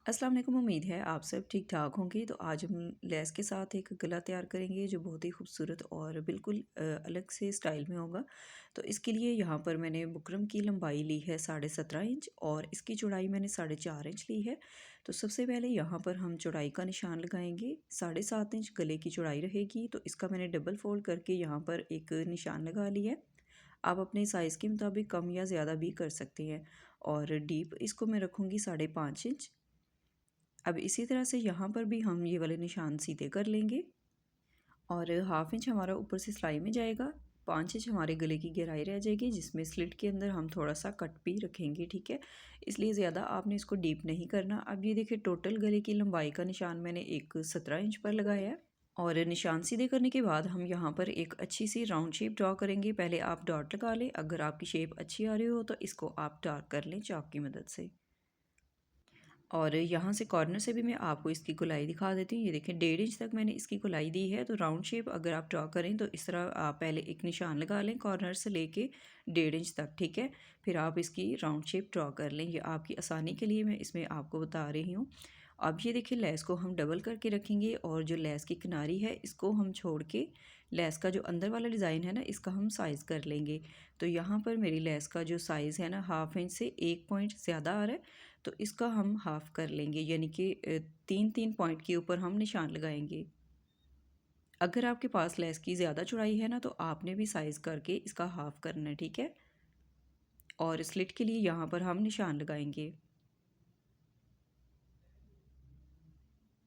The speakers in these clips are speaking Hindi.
अस्सलाम वालेकुम। उम्मीद है आप सब ठीक ठाक होंगे। तो आज हम लेस के साथ एक गला तैयार करेंगे जो बहुत ही खूबसूरत और बिल्कुल अलग से स्टाइल में होगा। तो इसके लिए यहाँ पर मैंने बुकरम की लंबाई ली है 17.5 इंच और इसकी चौड़ाई मैंने 4.5 इंच ली है। तो सबसे पहले यहाँ पर हम चौड़ाई का निशान लगाएंगे। 7.5 इंच गले की चौड़ाई रहेगी, तो इसका मैंने डबल फोल्ड करके यहाँ पर एक निशान लगा लिया है। आप अपने साइज़ के मुताबिक कम या ज़्यादा भी कर सकते हैं। और डीप इसको मैं रखूँगी 5.5 इंच। अब इसी तरह से यहाँ पर भी हम ये वाले निशान सीधे कर लेंगे और 1/2 इंच हमारा ऊपर से सिलाई में जाएगा। 5 इंच हमारे गले की गहराई रह जाएगी, जिसमें स्लिट के अंदर हम थोड़ा सा कट भी रखेंगे, ठीक है। इसलिए ज़्यादा आपने इसको डीप नहीं करना। अब ये देखिए, टोटल गले की लंबाई का निशान मैंने एक 17 इंच पर लगाया है। और निशान सीधे करने के बाद हम यहाँ पर एक अच्छी सी राउंड शेप ड्रॉ करेंगे। पहले आप डॉट लगा लें। अगर आपकी शेप अच्छी आ रही हो तो इसको आप डार्क कर लें चाक की मदद से। और यहाँ से कॉर्नर से भी मैं आपको इसकी गोलाई दिखा देती हूँ। ये देखें, 1.5 इंच तक मैंने इसकी गोलाई दी है। तो राउंड शेप अगर आप ड्रॉ करें तो इस तरह आप पहले एक निशान लगा लें कॉर्नर से लेके 1.5 इंच तक, ठीक है। फिर आप इसकी राउंड शेप ड्रॉ कर लें। ये आपकी आसानी के लिए मैं इसमें आपको बता रही हूँ। अब ये देखिए, लेस को हम डबल करके रखेंगे और जो लेस की किनारी है इसको हम छोड़ के लेस का जो अंदर वाला डिज़ाइन है ना, इसका हम साइज़ कर लेंगे। तो यहाँ पर मेरी लेस का जो साइज़ है ना, 1/2 इंच से 1 पॉइंट ज़्यादा आ रहा है। तो इसका हम हाफ़ कर लेंगे, यानी कि 3-3 पॉइंट के ऊपर हम निशान लगाएंगे। अगर आपके पास लेस की ज़्यादा चौड़ाई है ना, तो आपने भी साइज़ करके इसका हाफ़ करना है, ठीक है। और स्लिट के लिए यहाँ पर हम निशान लगाएंगे।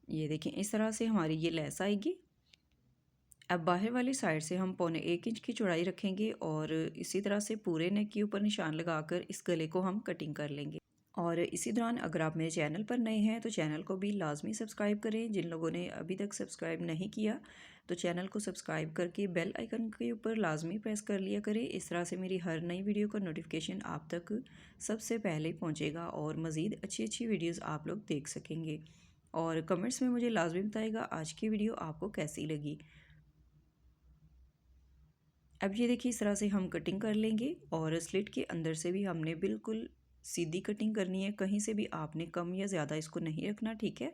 ये देखें, इस तरह से हमारी ये लेस आएगी। अब बाहर वाली साइड से हम 1.25 इंच की चौड़ाई रखेंगे और इसी तरह से पूरे नेक के ऊपर निशान लगाकर इस गले को हम कटिंग कर लेंगे। और इसी दौरान अगर आप मेरे चैनल पर नए हैं तो चैनल को भी लाजमी सब्सक्राइब करें। जिन लोगों ने अभी तक सब्सक्राइब नहीं किया तो चैनल को सब्सक्राइब करके बेल आइकन के ऊपर लाजमी प्रेस कर लिया करें। इस तरह से मेरी हर नई वीडियो का नोटिफिकेशन आप तक सबसे पहले पहुंचेगा और मज़ीद अच्छी अच्छी वीडियोज़ आप लोग देख सकेंगे। और कमेंट्स में मुझे लाजमी बताइएगा आज की वीडियो आपको कैसी लगी। अब ये देखिए, इस तरह से हम कटिंग कर लेंगे और स्लिट के अंदर से भी हमने बिल्कुल सीधी कटिंग करनी है। कहीं से भी आपने कम या ज़्यादा इसको नहीं रखना, ठीक है।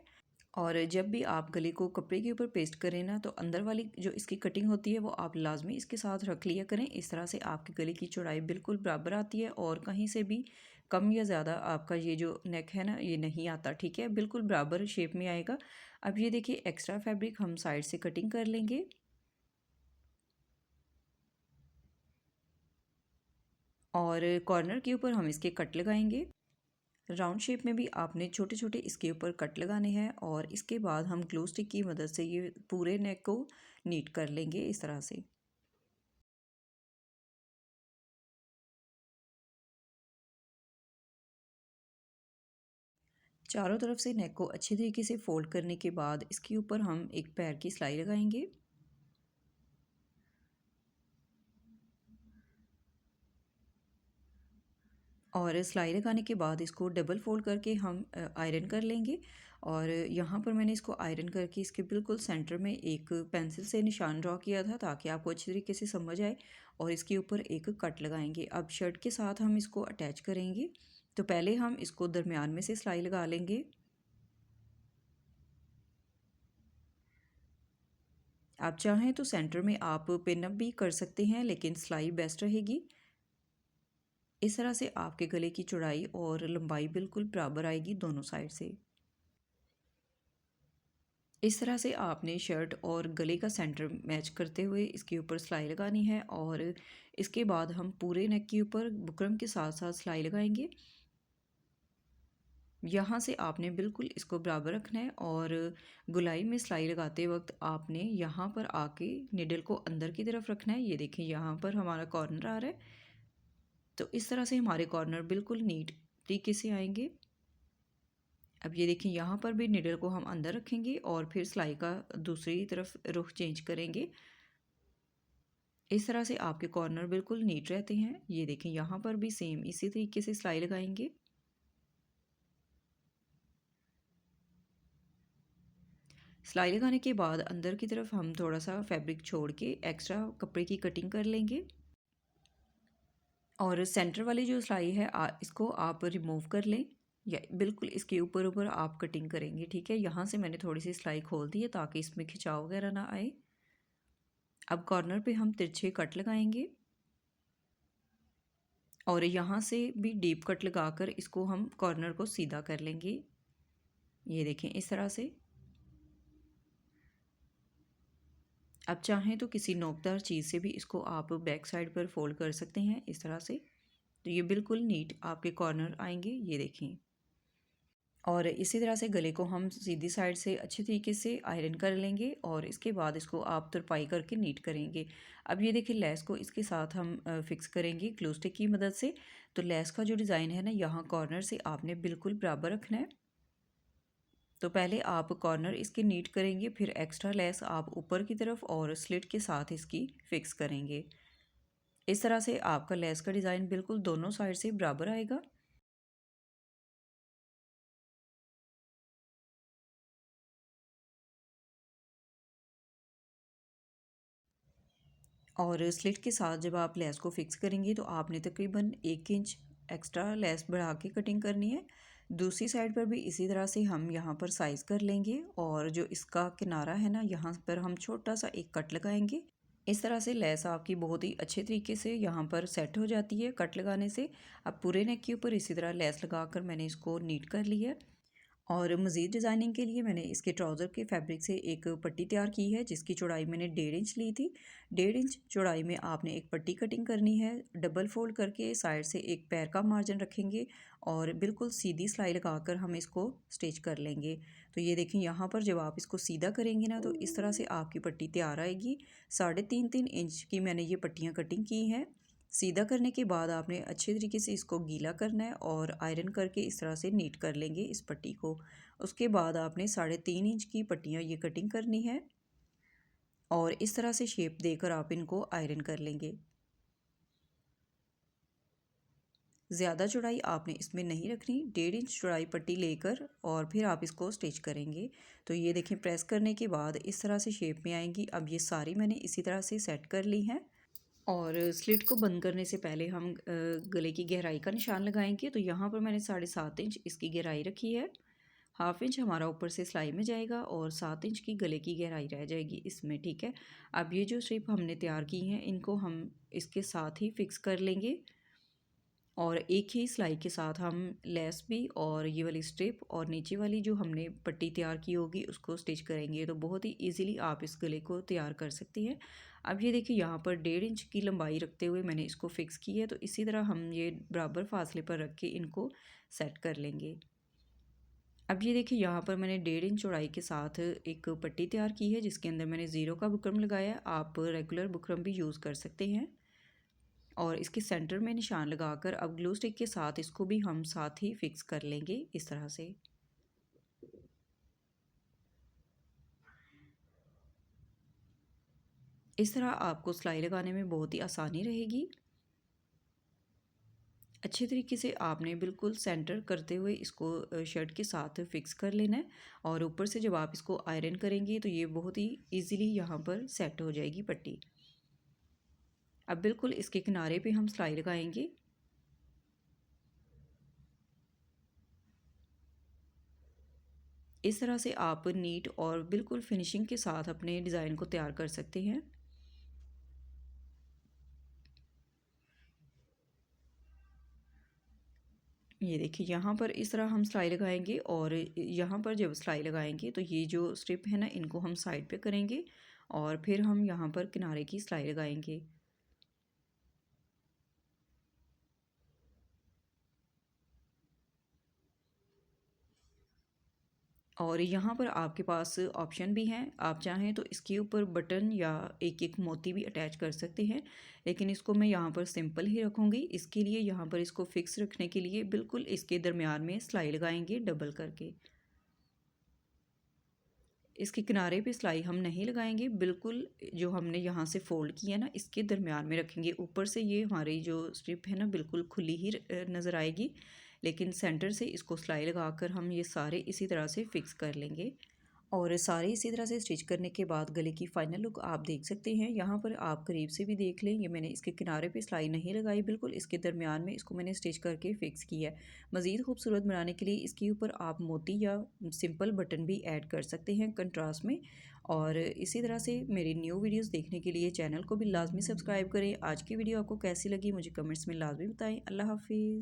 और जब भी आप गले को कपड़े के ऊपर पेस्ट करें ना, तो अंदर वाली जो इसकी कटिंग होती है वो आप लाजमी इसके साथ रख लिया करें। इस तरह से आपके गले की चौड़ाई बिल्कुल बराबर आती है और कहीं से भी कम या ज़्यादा आपका ये जो नेक है ना, ये नहीं आता, ठीक है। बिल्कुल बराबर शेप में आएगा। अब ये देखिए, एक्स्ट्रा फैब्रिक हम साइड से कटिंग कर लेंगे और कॉर्नर के ऊपर हम इसके कट लगाएंगे। राउंड शेप में भी आपने छोटे छोटे इसके ऊपर कट लगाने हैं और इसके बाद हम ग्लू स्टिक की मदद से ये पूरे नेक को नीट कर लेंगे इस तरह से। चारों तरफ से नेक को अच्छी तरीके से फोल्ड करने के बाद इसके ऊपर हम एक पैर की सिलाई लगाएंगे। और सिलाई लगाने के बाद इसको डबल फोल्ड करके हम आयरन कर लेंगे। और यहाँ पर मैंने इसको आयरन करके इसके बिल्कुल सेंटर में एक पेंसिल से निशान ड्रॉ किया था ताकि आपको अच्छी तरीके से समझ आए। और इसके ऊपर एक कट लगाएंगे। अब शर्ट के साथ हम इसको अटैच करेंगे। तो पहले हम इसको दरमियान में से सिलाई लगा लेंगे। आप चाहें तो सेंटर में आप पिन अप भी कर सकते हैं, लेकिन सिलाई बेस्ट रहेगी। इस तरह से आपके गले की चौड़ाई और लंबाई बिल्कुल बराबर आएगी दोनों साइड से। इस तरह से आपने शर्ट और गले का सेंटर मैच करते हुए इसके ऊपर सिलाई लगानी है। और इसके बाद हम पूरे नेक के ऊपर बुकरम के साथ साथ सिलाई लगाएंगे। यहाँ से आपने बिल्कुल इसको बराबर रखना है और गुलाई में सिलाई लगाते वक्त आपने यहाँ पर आके निडल को अंदर की तरफ रखना है। ये देखिए, यहाँ पर हमारा कॉर्नर आ रहा है। तो इस तरह से हमारे कॉर्नर बिल्कुल नीट तरीके से आएंगे। अब ये देखिए, यहाँ पर भी निडल को हम अंदर रखेंगे और फिर सिलाई का दूसरी तरफ रुख चेंज करेंगे। इस तरह से आपके कॉर्नर बिल्कुल नीट रहते हैं। ये देखें, यहाँ पर भी सेम इसी तरीके से सिलाई लगाएंगे। सिलाई लगाने के बाद अंदर की तरफ हम थोड़ा सा फैब्रिक छोड़ के एक्स्ट्रा कपड़े की कटिंग कर लेंगे। और सेंटर वाली जो सिलाई है इसको आप रिमूव कर लें। या बिल्कुल इसके ऊपर ऊपर आप कटिंग करेंगे, ठीक है। यहाँ से मैंने थोड़ी सी सिलाई खोल दी है ताकि इसमें खिंचाव वगैरह ना आए। अब कॉर्नर पे हम तिरछे कट लगाएंगे और यहाँ से भी डीप कट लगाकर इसको हम कॉर्नर को सीधा कर लेंगे। ये देखें इस तरह से। अब चाहें तो किसी नोकदार चीज़ से भी इसको आप बैक साइड पर फोल्ड कर सकते हैं इस तरह से। तो ये बिल्कुल नीट आपके कॉर्नर आएंगे, ये देखें। और इसी तरह से गले को हम सीधी साइड से अच्छे तरीके से आयरन कर लेंगे और इसके बाद इसको आप तुरपाई करके नीट करेंगे। अब ये देखिए लेस को इसके साथ हम फिक्स करेंगे ग्लू स्टिक की मदद से। तो लेस का जो डिज़ाइन है ना, यहाँ कॉर्नर से आपने बिल्कुल बराबर रखना है। तो पहले आप कॉर्नर इसके नीट करेंगे, फिर एक्स्ट्रा लेस आप ऊपर की तरफ और स्लिट के साथ इसकी फिक्स करेंगे। इस तरह से आपका लेस का डिज़ाइन बिल्कुल दोनों साइड से बराबर आएगा। और स्लिट के साथ जब आप लेस को फिक्स करेंगे तो आपने तकरीबन 1 इंच एक्स्ट्रा लेस बढ़ा के कटिंग करनी है। दूसरी साइड पर भी इसी तरह से हम यहाँ पर साइज़ कर लेंगे और जो इसका किनारा है ना, यहाँ पर हम छोटा सा एक कट लगाएंगे। इस तरह से लेस आपकी बहुत ही अच्छे तरीके से यहाँ पर सेट हो जाती है कट लगाने से। अब पूरे नेक के ऊपर इसी तरह लेस लगाकर मैंने इसको नीट कर लिया है। और मज़ीद डिज़ाइनिंग के लिए मैंने इसके ट्राउज़र के फैब्रिक से एक पट्टी तैयार की है जिसकी चौड़ाई मैंने 1.5 इंच ली थी। 1.5 इंच चौड़ाई में आपने एक पट्टी कटिंग करनी है। डबल फोल्ड करके साइड से एक पैर का मार्जिन रखेंगे और बिल्कुल सीधी सिलाई लगाकर हम इसको स्टिच कर लेंगे। तो ये देखें, यहाँ पर जब आप इसको सीधा करेंगे ना तो इस तरह से आपकी पट्टी तैयार आएगी। 3.5-3 इंच की मैंने ये पट्टियाँ कटिंग की हैं। सीधा करने के बाद आपने अच्छे तरीके से इसको गीला करना है और आयरन करके इस तरह से नीट कर लेंगे इस पट्टी को। उसके बाद आपने 3.5 इंच की पट्टियाँ ये कटिंग करनी है और इस तरह से शेप देकर आप इनको आयरन कर लेंगे। ज़्यादा चौड़ाई आपने इसमें नहीं रखनी, 1.5 इंच चौड़ाई पट्टी लेकर और फिर आप इसको स्टिच करेंगे। तो ये देखें, प्रेस करने के बाद इस तरह से शेप में आएंगी। अब ये सारी मैंने इसी तरह से सेट कर ली हैं। और स्लिट को बंद करने से पहले हम गले की गहराई का निशान लगाएंगे। तो यहाँ पर मैंने 7.5 इंच इसकी गहराई रखी है। 1/2 इंच हमारा ऊपर से सिलाई में जाएगा और 7 इंच की गले की गहराई रह जाएगी इसमें, ठीक है। अब ये जो स्ट्रिप हमने तैयार की हैं इनको हम इसके साथ ही फिक्स कर लेंगे और एक ही सिलाई के साथ हम लेस भी और ये वाली स्ट्रिप और नीचे वाली जो हमने पट्टी तैयार की होगी उसको स्टिच करेंगे। तो बहुत ही इजीली आप इस गले को तैयार कर सकती हैं। अब ये देखिए, यहाँ पर 1.5 इंच की लंबाई रखते हुए मैंने इसको फिक्स की है। तो इसी तरह हम ये बराबर फासले पर रख के इनको सेट कर लेंगे। अब ये देखिए, यहाँ पर मैंने 1.5 इंच चौड़ाई के साथ एक पट्टी तैयार की है जिसके अंदर मैंने ज़ीरो का बुकरम लगाया है। आप रेगुलर बुकरम भी यूज़ कर सकते हैं। और इसके सेंटर में निशान लगाकर अब ग्लू स्टिक के साथ इसको भी हम साथ ही फिक्स कर लेंगे इस तरह से। इस तरह आपको सिलाई लगाने में बहुत ही आसानी रहेगी। अच्छे तरीके से आपने बिल्कुल सेंटर करते हुए इसको शर्ट के साथ फिक्स कर लेना है और ऊपर से जब आप इसको आयरन करेंगे तो ये बहुत ही इजीली यहाँ पर सेट हो जाएगी पट्टी। अब बिल्कुल इसके किनारे पे हम सिलाई लगाएंगे। इस तरह से आप नीट और बिल्कुल फिनिशिंग के साथ अपने डिज़ाइन को तैयार कर सकते हैं। ये देखिए, यहाँ पर इस तरह हम सिलाई लगाएंगे और यहाँ पर जब सिलाई लगाएंगे तो ये जो स्ट्रिप है ना, इनको हम साइड पे करेंगे और फिर हम यहाँ पर किनारे की सिलाई लगाएंगे। और यहाँ पर आपके पास ऑप्शन भी हैं, आप चाहें तो इसके ऊपर बटन या एक एक मोती भी अटैच कर सकते हैं, लेकिन इसको मैं यहाँ पर सिंपल ही रखूँगी। इसके लिए यहाँ पर इसको फिक्स रखने के लिए बिल्कुल इसके दरमियान में सिलाई लगाएंगे डबल करके। इसके किनारे पे सिलाई हम नहीं लगाएंगे, बिल्कुल जो हमने यहाँ से फ़ोल्ड किया ना इसके दरमियान में रखेंगे। ऊपर से ये हमारी जो स्ट्रिप है ना बिल्कुल खुली ही नज़र आएगी, लेकिन सेंटर से इसको सिलाई लगाकर हम ये सारे इसी तरह से फिक्स कर लेंगे। और सारे इसी तरह से स्टिच करने के बाद गले की फाइनल लुक आप देख सकते हैं। यहाँ पर आप करीब से भी देख लें, ये मैंने इसके किनारे पे सिलाई नहीं लगाई, बिल्कुल इसके दरमियान में इसको मैंने स्टिच करके फिक्स किया है। मज़ीद खूबसूरत बनाने के लिए इसके ऊपर आप मोती या सिंपल बटन भी ऐड कर सकते हैं कंट्रास्ट में। और इसी तरह से मेरी न्यू वीडियोज़ देखने के लिए चैनल को भी लाजमी सब्सक्राइब करें। आज की वीडियो आपको कैसी लगी मुझे कमेंट्स में लाजमी बताएँ। अल्लाह हाफिज़।